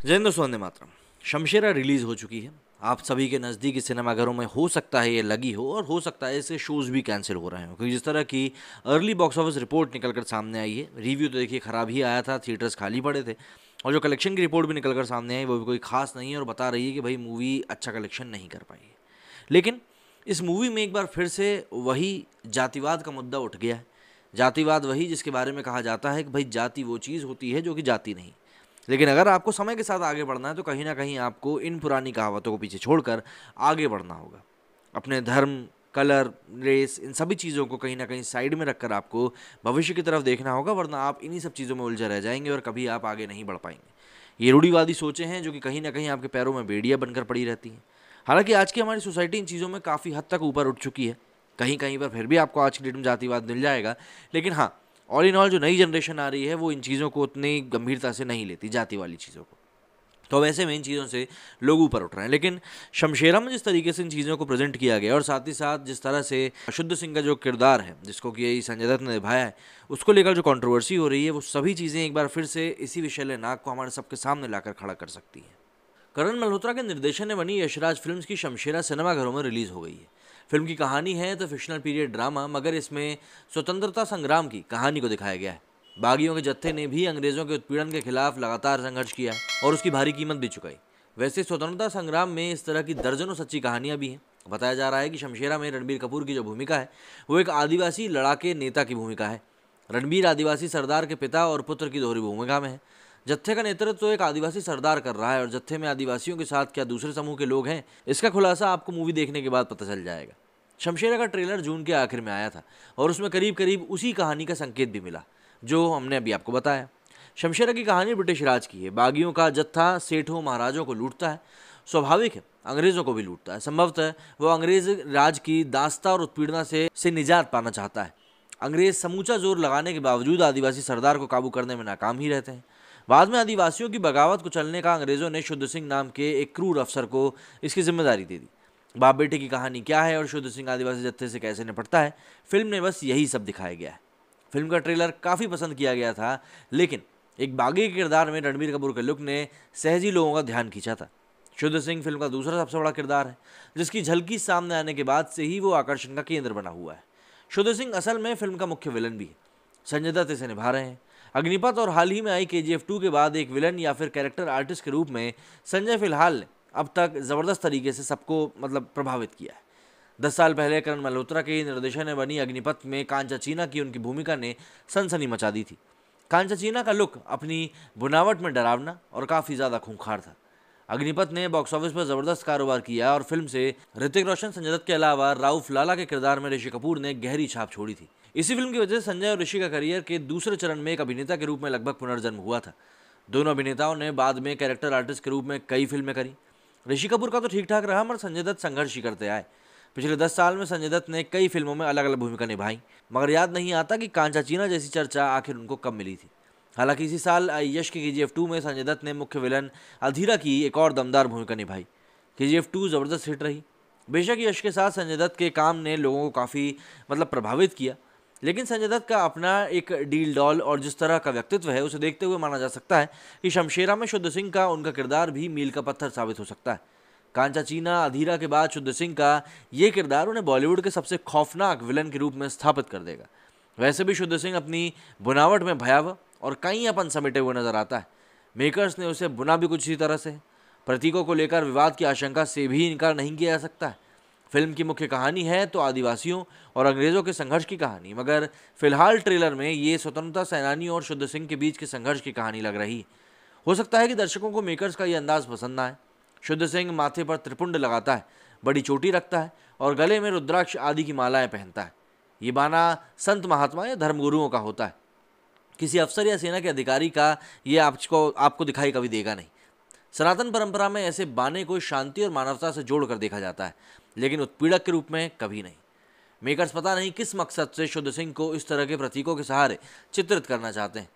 जय हिंद दोस्तों, वंदे मातरम। शमशेरा रिलीज हो चुकी है। आप सभी के नज़दीकी सिनेमाघरों में हो सकता है ये लगी हो, और हो सकता है इसके शोज़ भी कैंसिल हो रहे हो, क्योंकि जिस तरह की अर्ली बॉक्स ऑफिस रिपोर्ट निकल कर सामने आई है, रिव्यू तो देखिए ख़राब ही आया था, थिएटर्स खाली पड़े थे, और जो कलेक्शन की रिपोर्ट भी निकल कर सामने आई वो भी कोई खास नहीं है और बता रही है कि भाई मूवी अच्छा कलेक्शन नहीं कर पाई है। लेकिन इस मूवी में एक बार फिर से वही जातिवाद का मुद्दा उठ गया है। जातिवाद वही जिसके बारे में कहा जाता है कि भाई जाति वो चीज़ होती है जो कि जाति नहीं। लेकिन अगर आपको समय के साथ आगे बढ़ना है तो कहीं ना कहीं आपको इन पुरानी कहावतों को पीछे छोड़कर आगे बढ़ना होगा। अपने धर्म, कलर, रेस, इन सभी चीज़ों को कहीं ना कहीं साइड में रखकर आपको भविष्य की तरफ देखना होगा, वरना आप इन्हीं सब चीज़ों में उलझे रह जाएंगे और कभी आप आगे नहीं बढ़ पाएंगे। ये रूढ़िवादी सोचें हैं जो कि कहीं ना कहीं आपके पैरों में बेड़ियाँ बनकर पड़ी रहती हैं। हालांकि आज की हमारी सोसाइटी इन चीज़ों में काफ़ी हद तक ऊपर उठ चुकी है। कहीं कहीं पर फिर भी आपको आज की डेट में जातिवाद मिल जाएगा, लेकिन हाँ, ऑल इन ऑल जो नई जनरेशन आ रही है वो इन चीज़ों को उतनी गंभीरता से नहीं लेती, जाति वाली चीज़ों को। तो वैसे में इन चीज़ों से लोग ऊपर उठ रहे हैं। लेकिन शमशेरा में जिस तरीके से इन चीज़ों को प्रेजेंट किया गया और साथ ही साथ जिस तरह से शुद्ध सिंह का जो किरदार है, जिसको कि यही संजय दत्त ने निभाया है, उसको लेकर जो कंट्रोवर्सी हो रही है, वो सभी चीज़ें एक बार फिर से इसी विषैले नाग को हमारे सबके सामने लाकर खड़ा कर सकती हैं। करण मल्होत्रा के निर्देशन में बनी यशराज फिल्म्स की शमशेरा सिनेमाघरों में रिलीज हो गई है। फिल्म की कहानी है तो फिक्शनल पीरियड ड्रामा, मगर इसमें स्वतंत्रता संग्राम की कहानी को दिखाया गया है। बागियों के जत्थे ने भी अंग्रेजों के उत्पीड़न के खिलाफ लगातार संघर्ष किया है और उसकी भारी कीमत भी चुकाई। वैसे स्वतंत्रता संग्राम में इस तरह की दर्जनों सच्ची कहानियां भी हैं। बताया जा रहा है कि शमशेरा में रणबीर कपूर की जो भूमिका है वो एक आदिवासी लड़ाके नेता की भूमिका है। रणबीर आदिवासी सरदार के पिता और पुत्र की दोहरी भूमिका में है। जत्थे का नेतृत्व तो एक आदिवासी सरदार कर रहा है, और जत्थे में आदिवासियों के साथ क्या दूसरे समूह के लोग हैं, इसका खुलासा आपको मूवी देखने के बाद पता चल जाएगा। शमशेरा का ट्रेलर जून के आखिर में आया था और उसमें करीब करीब उसी कहानी का संकेत भी मिला जो हमने अभी आपको बताया। शमशेरा की कहानी ब्रिटिश राज की है। बागियों का जत्था सेठों महाराजों को लूटता है। स्वाभाविक है, अंग्रेजों को भी लूटता है। संभवतः वो अंग्रेज राज की दास्ता और उत्पीड़ना से निजात पाना चाहता है। अंग्रेज समूचा जोर लगाने के बावजूद आदिवासी सरदार को काबू करने में नाकाम ही रहते हैं। बाद में आदिवासियों की बगावत को चलने का अंग्रेजों ने शुद्ध सिंह नाम के एक क्रूर अफसर को इसकी जिम्मेदारी दे दी। बाप बेटे की कहानी क्या है और शुद्ध सिंह आदिवासी जत्थे से कैसे निपटता है, फिल्म में बस यही सब दिखाया गया है। फिल्म का ट्रेलर काफ़ी पसंद किया गया था, लेकिन एक बागी के किरदार में रणबीर कपूर के लुक ने सहजी लोगों का ध्यान खींचा था। शुद्ध सिंह फिल्म का दूसरा सबसे बड़ा किरदार है, जिसकी झलकी सामने आने के बाद से ही वो आकर्षण का केंद्र बना हुआ है। शुद्ध सिंह असल में फिल्म का मुख्य विलन भी है। संजय दत्त इसे निभा रहे हैं। अग्निपथ और हाल ही में आई KGF 2 के बाद एक विलन या फिर कैरेक्टर आर्टिस्ट के रूप में संजय फिलहाल ने अब तक ज़बरदस्त तरीके से सबको प्रभावित किया है। 10 साल पहले करण मल्होत्रा के निर्देशन में बनी अग्निपथ में कांचा चीना की उनकी भूमिका ने सनसनी मचा दी थी। कांचा चीना का लुक अपनी बुनावट में डरावना और काफ़ी ज़्यादा खूंखार था। अग्निपथ ने बॉक्स ऑफिस पर ज़बरदस्त कारोबार किया और फिल्म से ऋतिक रोशन, संजय दत्त के अलावा राउफ लाला के किरदार में ऋषि कपूर ने गहरी छाप छोड़ी थी। इसी फिल्म की वजह से संजय और ऋषि का करियर के दूसरे चरण में एक अभिनेता के रूप में लगभग पुनर्जन्म हुआ था। दोनों अभिनेताओं ने बाद में कैरेक्टर आर्टिस्ट के रूप में कई फिल्में करी। ऋषि कपूर का तो ठीक ठाक रहा, मगर संजय दत्त संघर्ष ही करते आए। पिछले 10 साल में संजय दत्त ने कई फिल्मों में अलग अलग भूमिका निभाई, मगर याद नहीं आता कि कांचा चीना जैसी चर्चा आखिर उनको कब मिली थी। हालांकि इसी साल यश के KGF 2 में संजय दत्त ने मुख्य विलन अधीरा की एक और दमदार भूमिका निभाई। KGF 2 ज़बरदस्त हिट रही। बेशक यश के साथ संजय दत्त के काम ने लोगों को काफ़ी प्रभावित किया, लेकिन संजय दत्त का अपना एक डील डॉल और जिस तरह का व्यक्तित्व है उसे देखते हुए माना जा सकता है कि शमशेरा में शुद्ध सिंह का उनका किरदार भी मील का पत्थर साबित हो सकता है। कांचा चीना, अधीरा के बाद शुद्ध सिंह का ये किरदार उन्हें बॉलीवुड के सबसे खौफनाक विलन के रूप में स्थापित कर देगा। वैसे भी शुद्ध सिंह अपनी बुनावट में भयावह और कहीं अपन समेटे हुए नजर आता है। मेकर्स ने उसे बुना भी कुछ इसी तरह से। प्रतीकों को लेकर विवाद की आशंका से भी इनकार नहीं किया जा सकता है। फिल्म की मुख्य कहानी है तो आदिवासियों और अंग्रेजों के संघर्ष की कहानी, मगर फिलहाल ट्रेलर में ये स्वतंत्रता सेनानियों और शुद्ध सिंह के बीच के संघर्ष की कहानी लग रही है। हो सकता है कि दर्शकों को मेकर्स का ये अंदाज पसंद ना आए। शुद्ध सिंह माथे पर त्रिपुंड लगाता है, बड़ी चोटी रखता है और गले में रुद्राक्ष आदि की मालाएं पहनता है। ये बाना संत महात्मा या धर्मगुरुओं का होता है। किसी अफसर या सेना के अधिकारी का ये आपको दिखाई कभी देगा नहीं। सनातन परंपरा में ऐसे बाने को शांति और मानवता से जोड़कर देखा जाता है, लेकिन उत्पीड़क के रूप में कभी नहीं। मेकर्स पता नहीं किस मकसद से शुद्ध सिंह को इस तरह के प्रतीकों के सहारे चित्रित करना चाहते हैं।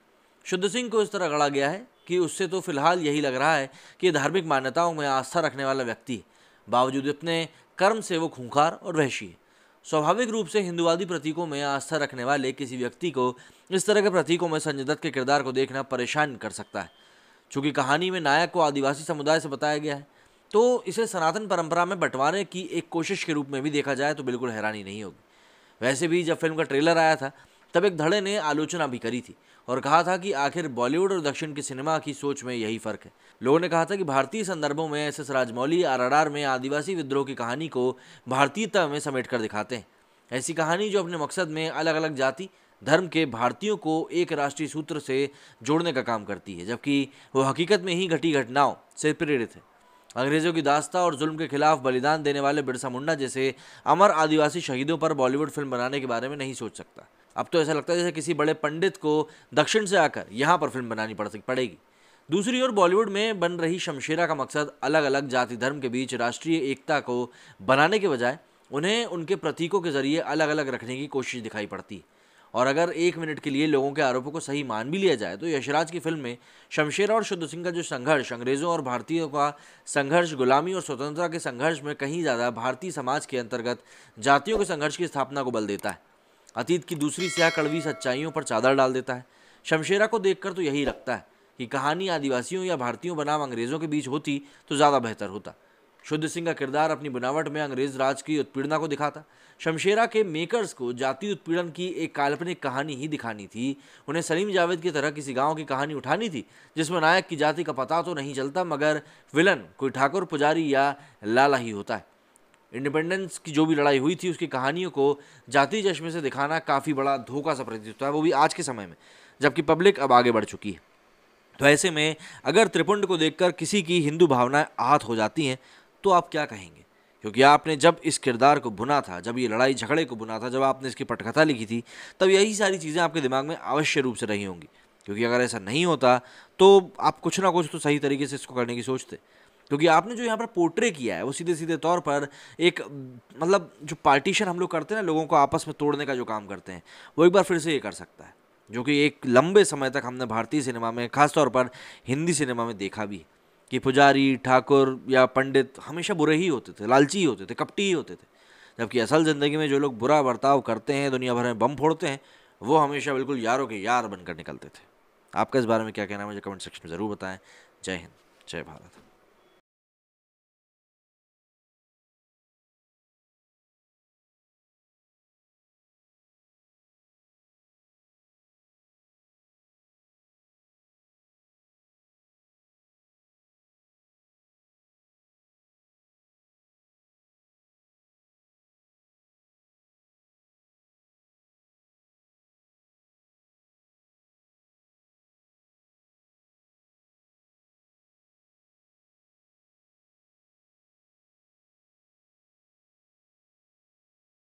शुद्ध सिंह को इस तरह गढ़ा गया है कि उससे तो फिलहाल यही लग रहा है कि धार्मिक मान्यताओं में आस्था रखने वाला व्यक्ति है, बावजूद अपने कर्म से वो खूंखार और वहशी है। स्वाभाविक रूप से हिंदुवादी प्रतीकों में आस्था रखने वाले किसी व्यक्ति को इस तरह के प्रतीकों में संजय दत्त के किरदार को देखना परेशान कर सकता है। चूँकि कहानी में नायक को आदिवासी समुदाय से बताया गया है, तो इसे सनातन परंपरा में बंटवारे की एक कोशिश के रूप में भी देखा जाए तो बिल्कुल हैरानी नहीं होगी। वैसे भी जब फिल्म का ट्रेलर आया था तब एक धड़े ने आलोचना भी करी थी और कहा था कि आखिर बॉलीवुड और दक्षिण के सिनेमा की सोच में यही फर्क है। लोगों ने कहा था कि भारतीय संदर्भों में एस एस राजमौली आरआरआर में आदिवासी विद्रोह की कहानी को भारतीयता में समेट कर दिखाते हैं। ऐसी कहानी जो अपने मकसद में अलग अलग जाति धर्म के भारतीयों को एक राष्ट्रीय सूत्र से जोड़ने का काम करती है, जबकि वो हकीकत में ही घटी घटनाओं से प्रेरित है। अंग्रेजों की दास्ता और जुल्म के खिलाफ बलिदान देने वाले बिरसा मुंडा जैसे अमर आदिवासी शहीदों पर बॉलीवुड फिल्म बनाने के बारे में नहीं सोच सकता। अब तो ऐसा लगता है जैसे किसी बड़े पंडित को दक्षिण से आकर यहाँ पर फिल्म बनानी पड़ेगी। दूसरी ओर बॉलीवुड में बन रही शमशेरा का मकसद अलग अलग जाति धर्म के बीच राष्ट्रीय एकता को बनाने के बजाय उन्हें उनके प्रतीकों के जरिए अलग अलग रखने की कोशिश दिखाई पड़ती है। और अगर एक मिनट के लिए लोगों के आरोपों को सही मान भी लिया जाए तो यशराज की फिल्म में शमशेरा और शुद्ध सिंह का जो संघर्ष अंग्रेजों और भारतीयों का संघर्ष गुलामी और स्वतंत्रता के संघर्ष में कहीं ज़्यादा भारतीय समाज के अंतर्गत जातियों के संघर्ष की स्थापना को बल देता है, अतीत की दूसरी स्याह कड़वी सच्चाइयों पर चादर डाल देता है। शमशेरा को देखकर तो यही लगता है कि कहानी आदिवासियों या भारतीयों बनाम अंग्रेज़ों के बीच होती तो ज़्यादा बेहतर होता। शुद्ध सिंह का किरदार अपनी बनावट में अंग्रेज राज की उत्पीड़ना को दिखाता। शमशेरा के मेकर्स को जाति उत्पीड़न की एक काल्पनिक कहानी ही दिखानी थी। उन्हें सलीम जावेद की तरह किसी गांव की कहानी उठानी थी जिसमें नायक की जाति का पता तो नहीं चलता मगर विलन कोई ठाकुर पुजारी या लाला ही होता है। इंडिपेंडेंस की जो भी लड़ाई हुई थी उसकी कहानियों को जाति चश्मे से दिखाना काफ़ी बड़ा धोखा सा प्रतीत होता है, वो भी आज के समय में जबकि पब्लिक अब आगे बढ़ चुकी है। तो ऐसे में अगर त्रिपुंड को देखकर किसी की हिंदू भावनाएं आहत हो जाती हैं तो आप क्या कहेंगे? क्योंकि आपने जब इस किरदार को बुना था, जब ये लड़ाई झगड़े को बुना था, जब आपने इसकी पटकथा लिखी थी, तब यही सारी चीज़ें आपके दिमाग में अवश्य रूप से रही होंगी। क्योंकि अगर ऐसा नहीं होता तो आप कुछ ना कुछ तो सही तरीके से इसको करने की सोचते। क्योंकि आपने जो यहाँ पर पोर्ट्रे किया है वो सीधे सीधे तौर पर एक मतलब जो पार्टीशन हम लोग करते हैं ना, लोगों को आपस में तोड़ने का जो काम करते हैं, वो एक बार फिर से ये कर सकता है, जो कि एक लंबे समय तक हमने भारतीय सिनेमा में खासतौर पर हिंदी सिनेमा में देखा भी कि पुजारी ठाकुर या पंडित हमेशा बुरे ही होते थे, लालची ही होते थे, कपटी ही होते थे। जबकि असल ज़िंदगी में जो लोग बुरा बर्ताव करते हैं, दुनिया भर में बम फोड़ते हैं, वो हमेशा बिल्कुल यारों के यार बनकर निकलते थे। आपका इस बारे में क्या कहना है मुझे कमेंट सेक्शन में ज़रूर बताएं। जय हिंद, जय भारत।